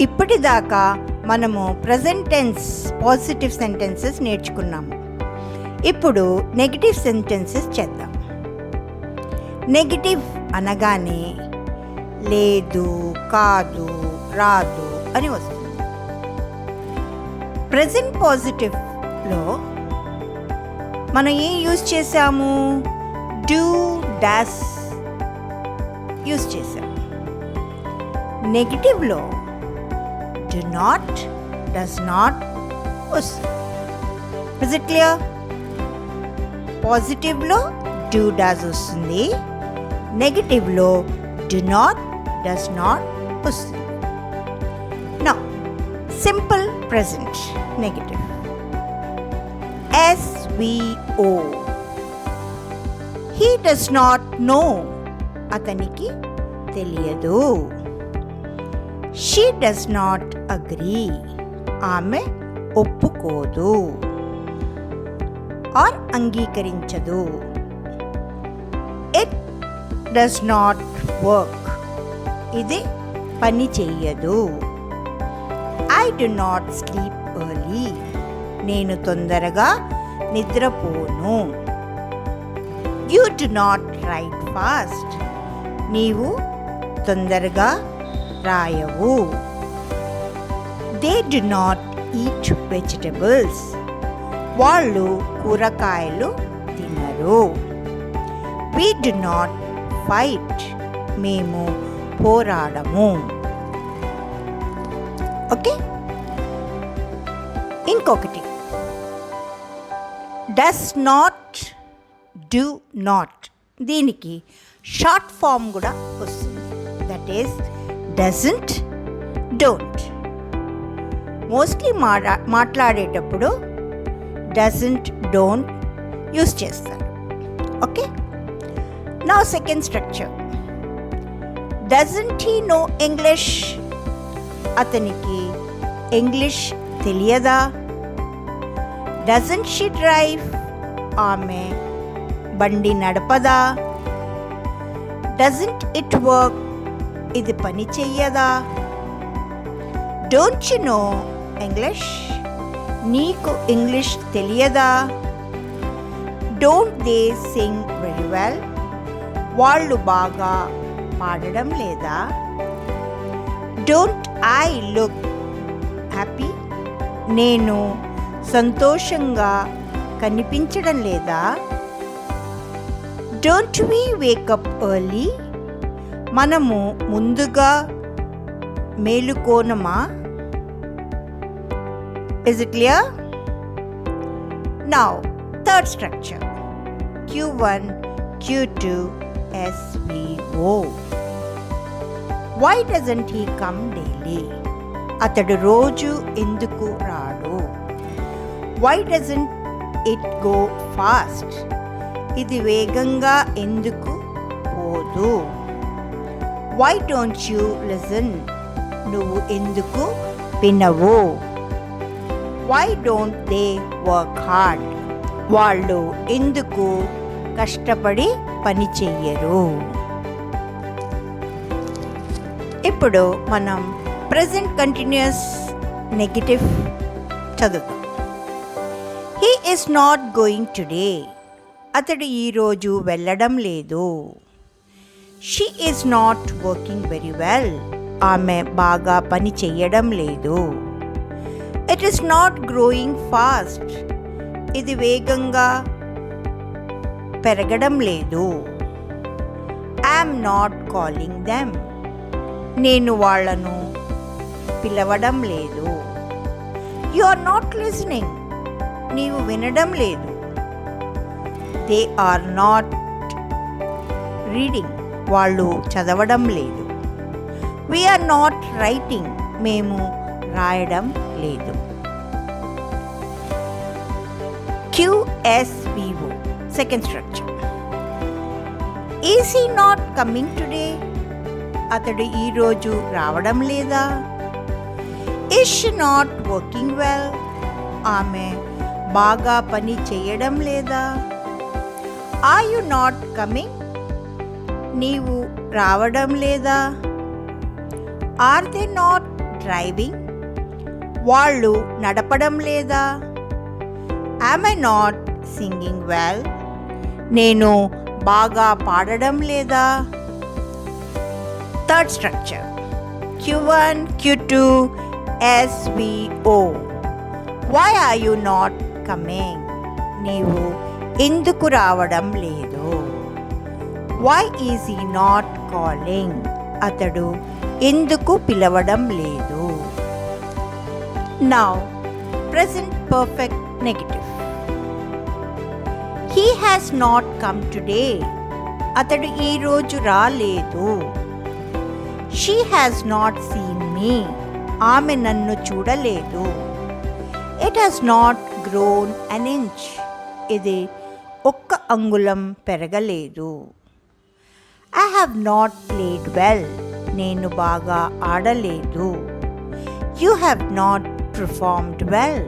ఇప్పటిదాకా మనము present tense positive sentences నేర్చుకున్నాము. ఇప్పుడు నెగిటివ్ సెంటెన్సెస్ చేద్దాం. నెగిటివ్ అనగానే లేదు, కాదు, రాదు అని వస్తుంది. ప్రెజెంట్ పాజిటివ్లో మనం ఏం యూజ్ చేసాము? డూ, డస్ యూజ్ చేసాము. నెగిటివ్లో డు నాట్, డస్ నాట్ వస్తుంది. Is it clear? పాజిటివ్లో డూ, డస్ వస్తుంది. నెగిటివ్లో డు నాట్, డస్ నాట్ వస్తుంది. Now simple present negative SVO. He does not know. అతనికి తెలియదు. She does not agree. ఆమె ఒప్పుకోదు are అంగీకరించదు. It does not work. ఇది పని చెయ్యదు. I do not sleep early. నేను తొందరగా నిద్రపోను. You do not write fast. నీవు తొందరగా రాయవు. They do not eat vegetables. వాళ్ళు కూరగాయలు తినరు. We do not fight. మేము పోరాడము. ఓకే, ఇంకొకటి డస్ నాట్, డూ నాట్. దీనికి షార్ట్ ఫామ్ కూడా వస్తుంది. That is doesn't, don't. Mostly మాట్లాడేటప్పుడు డజంట్, డోంట్ యూస్ చేస్తారు. ఓకే, నా second structure doesn't he know English. అతనికి ఇంగ్లీష్ తెలియదా? Doesn't she drive. ఆమె బండి నడపదా? Doesn't it work. ఇది పని చెయ్యదా? Don't you know English. నీకు ఇంగ్లీష్ తెలియదా? Don't they sing very well. వాళ్ళు బాగా పాడడం లేదా? Don't I look happy. నేను సంతోషంగా కనిపించడం లేదా? Don't we wake up early. మనము ముందుగా మేలుకోనమా? Is it clear? Now third structure Q1, Q2, SVO. Why doesn't he come daily? అతడు రోజు ఎందుకు రాడు? Why doesn't it go fast? ఇది వేగంగా ఎందుకు పోదు? Why don't you listen? నువ్వు ఎందుకు వినవు? Why don't they work hard? వాళ్ళు ఎందుకు కష్టపడి పని చెయ్యరు? ఇప్పుడు మనం ప్రెజెంట్ కంటిన్యూస్ నెగిటివ్ చదువుతాం. He is not going today. అతడు ఈరోజు వెళ్ళడం లేదు. She is not working very well. ఆమె బాగా పని చెయ్యడం లేదు. It is not growing fast. ఇది వేగంగా పెరగడం లేదు. I'm not calling them. నేను వాళ్ళను పిలవడం లేదు. You are not listening. నీవు వినడం లేదు. They are not reading. వాళ్ళు చదవడం లేదు. We're not writing. మేము రాయడం లేదు. QSVO second structure. Is he not coming today? అతడు ఈరోజు రావడం లేదా? Is she not working well? ఆమె బాగా పని చేయడం లేదా? Are you not coming? నీవు రావడం లేదా? Are they not driving? వాళ్ళు నడపడం లేదా? Am I not singing well? నేను బాగా పాడడం లేదా? Third structure Q1, Q2, SVO. Why are you not coming? నీవు ఎందుకు రావడం లేదు? Why is he not calling? అతడు ఎందుకు పిలవడం లేదు? Now, present perfect negative. He has not come today. అతడు ఈరోజు రాలేదు. She has not seen me. ఆమె నన్ను చూడలేదు. It has not grown an inch. ఇది ఒక్క అంగుళం పెరగలేదు. I have not played well. నేను బాగా ఆడలేదు. You have not performed well.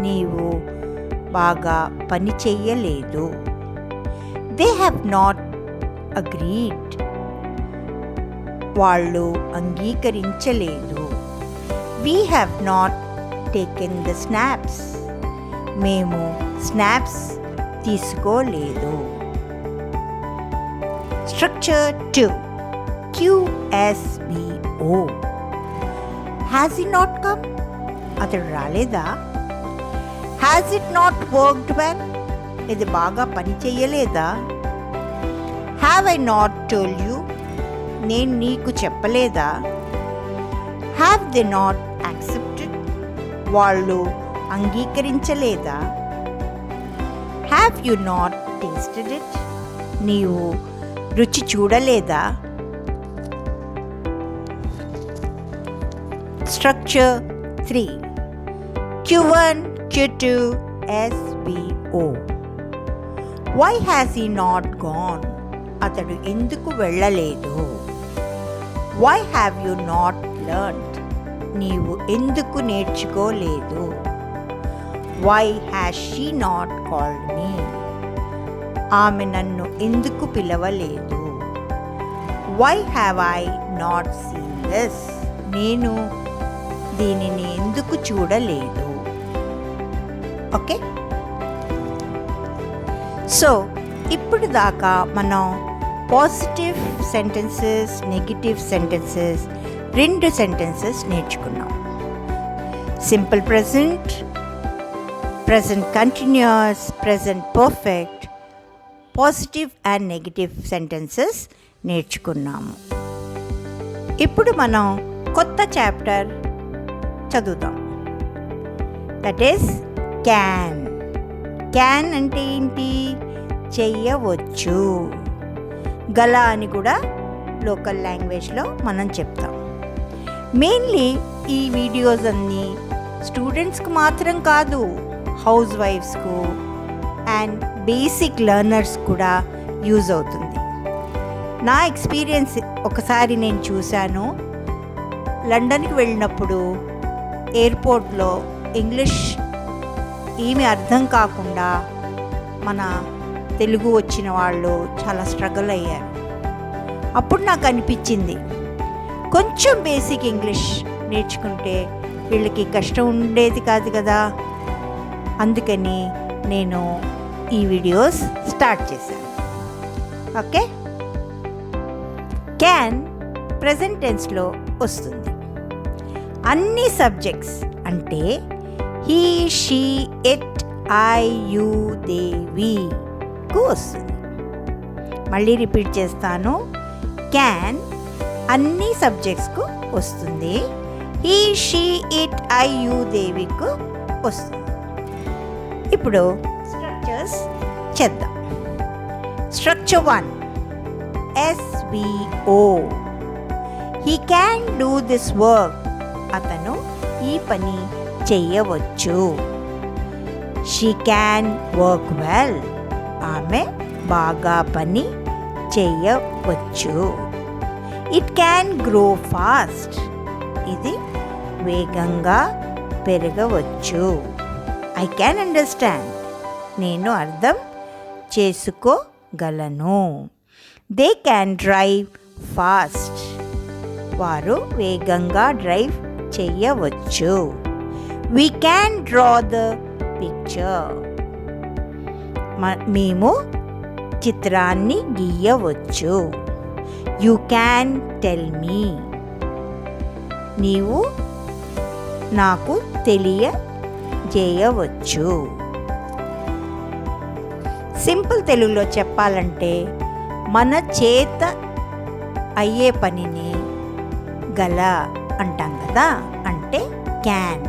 నీవు బాగా పని చెయ్యలేదు. They have not agreed. వాళ్ళు అంగీకరించలేదు. We have not taken the snaps. మేము స్నాప్స్ తీసుకోలేదు. Structure 2 QSBO. Has he not come? అతడు రాలేదా? Has it not worked well? ఇది బాగా పని చెయ్యలేదా? Have I not told you? నేను నీకు చెప్పలేదా? Have they not accepted? వాళ్ళు అంగీకరించలేదా? Have you not tasted it? నీవు రుచి చూడలేదా? Structure 3 Q1, Q2, SBO. Why has he not gone? అతడు ఎందుకు వెళ్ళలేదు? Why have you not learned? నీవు ఎందుకు నేర్చుకోలేదు? Why has she not called me? ఆమె నన్ను ఎందుకు పిలవలేదు? Why have I not seen this? నేను దీనిని ఎందుకు చూడలేదు? ఓకే, సో ఇప్పుడు దాకా మనం positive sentences, negative sentences, 2 sentences నేర్చుకున్నాం. Simple present, present continuous, present perfect, positive and negative sentences నేర్చుకున్నాము. ఇప్పుడు మనం కొత్త చాప్టర్ చదువుతాం. That is can. క్యాన్ అంటే ఏంటి? చెయ్యవచ్చు. గల అని కూడా లోకల్ లాంగ్వేజ్లో మనం చెప్తాం. మెయిన్లీ ఈ వీడియోస్ అన్నీ స్టూడెంట్స్కి మాత్రం కాదు, హౌస్ వైఫ్స్కు అండ్ బేసిక్ లెర్నర్స్ కూడా యూజ్ అవుతుంది. నా ఎక్స్పీరియన్స్ ఒకసారి నేను చూశాను. లండన్కి వెళ్ళినప్పుడు ఎయిర్పోర్ట్లో ఇంగ్లీష్ ఏమీ అర్థం కాకుండా మన తెలుగు వచ్చిన వాళ్ళు చాలా స్ట్రగుల్ అయ్యారు. అప్పుడు నాకు అనిపించింది, కొంచెం బేసిక్ ఇంగ్లీష్ నేర్చుకుంటే వీళ్ళకి కష్టం ఉండేది కాదు కదా. అందుకని నేను ఈ వీడియోస్ స్టార్ట్ చేశాను. ఓకే, క్యాన్ ప్రెజెంట్ టెన్స్లో వస్తుంది. అన్ని సబ్జెక్ట్స్ అంటే he, she, it, I, you, they, వీకు వస్తుంది. మళ్ళీ రిపీట్ చేస్తాను. క్యాన్ అన్ని సబ్జెక్ట్స్కు వస్తుంది. He, she, it, I, you, they, వీకు వస్తుంది. ఇప్పుడు స్ట్రక్చర్స్ చేద్దాం. Structure 1 SVO. He can do this work. అతను ఈ పని చెయ్యవచ్చు. She can work well. ఆమె బాగా పని చెయ్యవచ్చు. It can grow fast. ఇది వేగంగా పెరగవచ్చు. I can understand. నేను అర్థం చేసుకోగలను. They can drive fast. వారు వేగంగా డ్రైవ్ చెయ్యవచ్చు. We can draw the picture. మేము చిత్రాన్ని గీయవచ్చు. You can tell me. నీవు నాకు తెలియజేయవచ్చు. సింపుల్ తెలుగులో చెప్పాలంటే మన చేత అయ్యే పనిని గల అంటాం కదా, అంటే క్యాన్.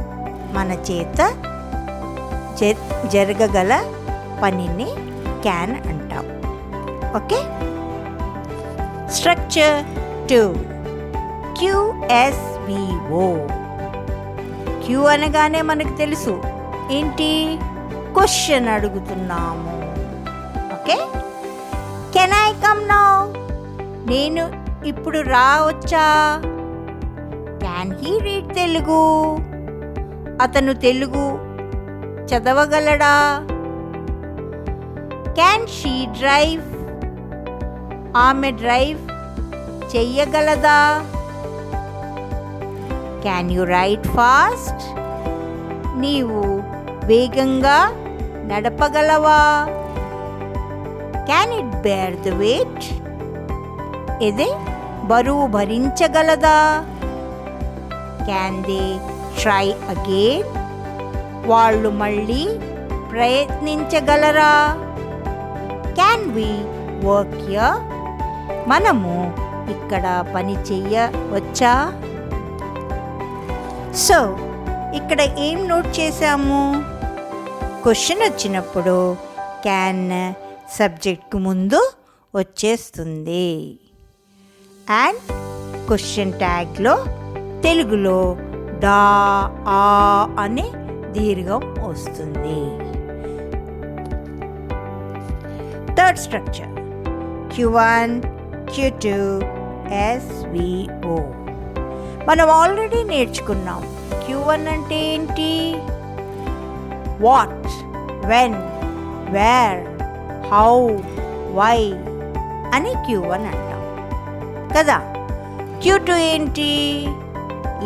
మన చేత జరగగల పనిని క్యాన్ అంటాం. ఓకే. Structure 2 QSVO. క్యూ అనగానే మనకు తెలుసు ఏంటి, క్వశ్చన్ అడుగుతున్నాము. Okay. Can I come now? నేను ఇప్పుడు రావచ్చా? Can he read Telugu? అతను తెలుగు చదవగలడా? Can she drive? ఆమె డ్రైవ్ చెయ్యగలదా? Can you ride fast? నీవు వేగంగా నడపగలవా? Can it bear the weight? ఇది బరువు భరించగలదా? Can they try again? వాళ్ళు మళ్ళీ ప్రయత్నించగలరా? Can we work here? మనము ఇక్కడ పని చెయ్యవచ్చా? సో ఇక్కడ ఏం నోట్ చేశాము? క్వశ్చన్ వచ్చినప్పుడు క్యాన్ సబ్జెక్ట్కు ముందు వచ్చేస్తుంది. అండ్ క్వశ్చన్ ట్యాగ్లో తెలుగులో డా ఆ అనే దీర్ఘం వస్తుంది. Third structure Q1 Q2 SVO. మనం ఆల్రెడీ నేర్చుకున్నాం. Q1 అంటే ఏంటి? What, when, where, how, why అని Q1 అంటాం కదా. Q2 ఏంటి?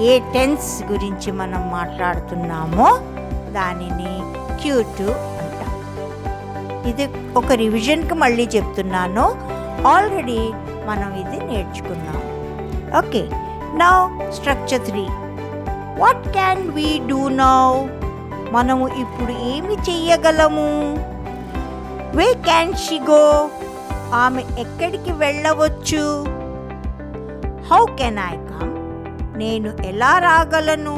ఏ టెన్స్ గురించి మనం మాట్లాడుతున్నామో దానిని Q2 అంటాం. ఇది ఒక రివిజన్కి మళ్ళీ చెప్తున్నాను, ఆల్రెడీ మనం ఇది నేర్చుకున్నాం. Okay. Now structure 3. What can we do now? మనము ఇప్పుడు ఏమి చెయ్యగలము? Where can she go? ఆమె ఎక్కడికి వెళ్ళవచ్చు? How can I come? నేను ఎలా రాగలను?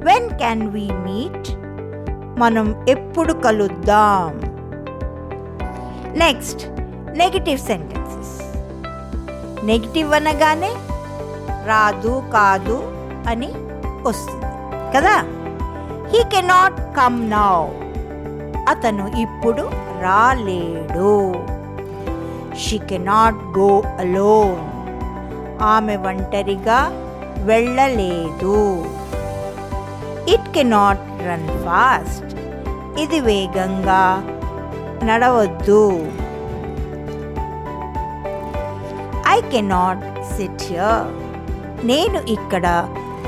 When can we meet? మనం ఎప్పుడు కలుద్దాం? Next negative sentences. నెగటివ్ అనగానే రాదు, కాదు అని వస్తుంది కదా. He cannot come now. అతను ఇప్పుడు రాలేడు. She cannot go alone. ఆమె ఒంటరిగా వెళ్ళలేదు. It cannot run fast. ఇది వేగంగా నడవద్దు. I cannot sit here. నేను ఇక్కడ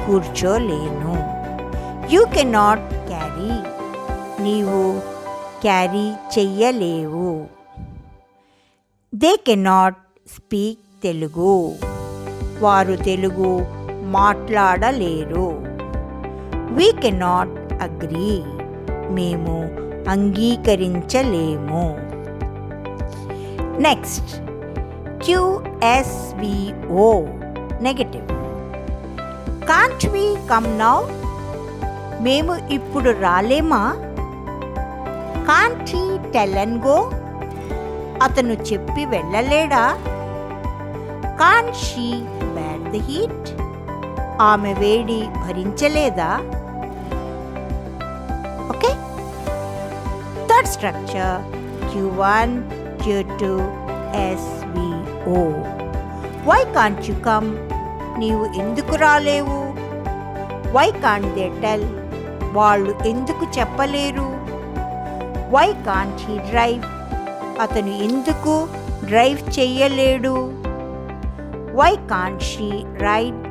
కూర్చోలేను. You cannot carry. నీవు క్యారీ చెయ్యలేవు. They cannot speak Telugu. వారు తెలుగు మాట్లాడలేరు. We cannot agree. మేము అంగీకరించలేము. Next QSVO negative. Can't we come now? మేము ఇప్పుడు రాలేమా? Can't he tell and go? అతను చెప్పి వెళ్ళలేడా? Can't she bear the heat? ఆమె వేడి భరించలేదా? Okay. Third structure Q1 Q2 SVO. Why can't you come? నీవు ఎందుకు రాలేవు? Why can't they tell? వాళ్ళు ఎందుకు చెప్పలేరు? Why can't he drive? అతను ఎందుకు డ్రైవ్ చెయ్యలేడు? Why can't she ride?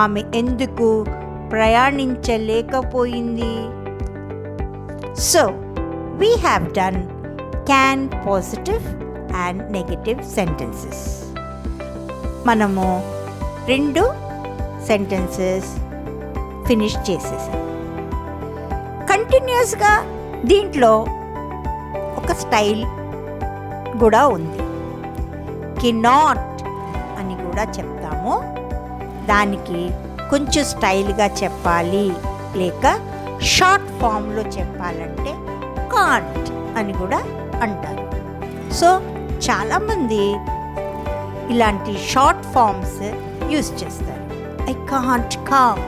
ఆమె ఎందుకు ప్రయాణించలేకపోయింది? So we have done can positive and negative sentences. మనము 2 సెంటెన్సెస్ ఫినిష్ చేసేసాం. కంటిన్యూస్గా దీంట్లో ఒక స్టైల్ కూడా ఉంది. కెనాట్ అని కూడా చెప్తాము. దానికి కొంచెం స్టైల్గా చెప్పాలి లేక షార్ట్ ఫామ్లో చెప్పాలంటే కాంట్ అని కూడా అంటారు. సో చాలామంది ఇలాంటి షార్ట్ ఫామ్స్ యూస్ చేస్తారు. I can't come,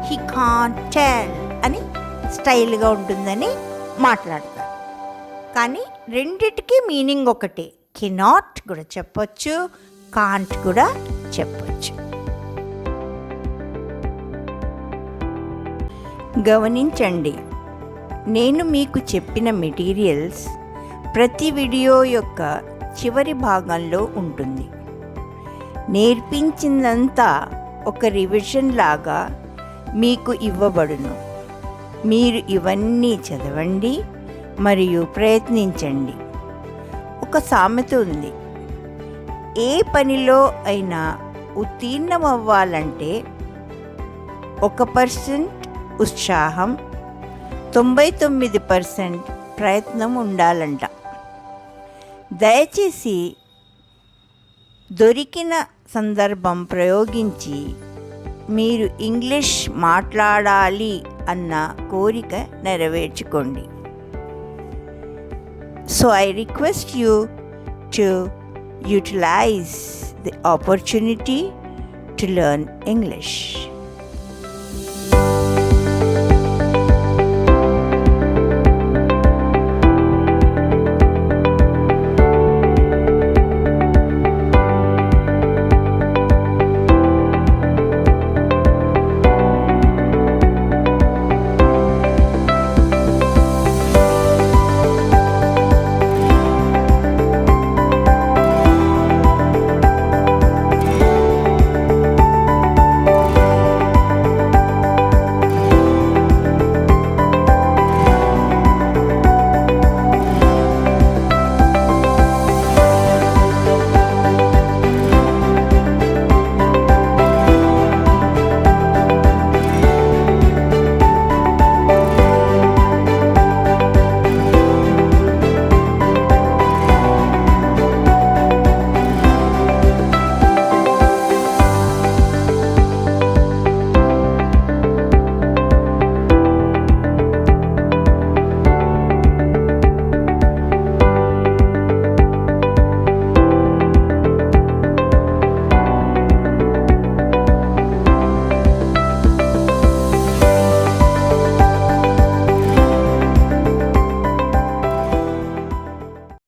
he can't tell అని స్టైల్గా ఉంటుందని మాట్లాడతారు. కానీ రెండిటికి మీనింగ్ ఒకటే. కెనాట్ కూడా చెప్పొచ్చు, కాంట్ కూడా చెప్పొచ్చు. గమనించండి, నేను మీకు చెప్పిన మెటీరియల్స్ ప్రతి వీడియో యొక్క చివరి భాగంలో ఉంటుంది. నేర్పించిందంతా ఒక రివిజన్ లాగా మీకు ఇవ్వబడును. మీరు ఇవన్నీ చదవండి మరియు ప్రయత్నించండి. ఒక సామెత ఉంది, ఏ పనిలో అయినా ఉత్తీర్ణమవ్వాలంటే 1% ఉత్సాహం, 99% ప్రయత్నం ఉండాలంట. దయచేసి దొరికిన సందర్భం ప్రయోగించి మీరు ఇంగ్లీష్ మాట్లాడాలి అన్న కోరిక నెరవేర్చుకోండి. So I request you to utilize the opportunity to learn English.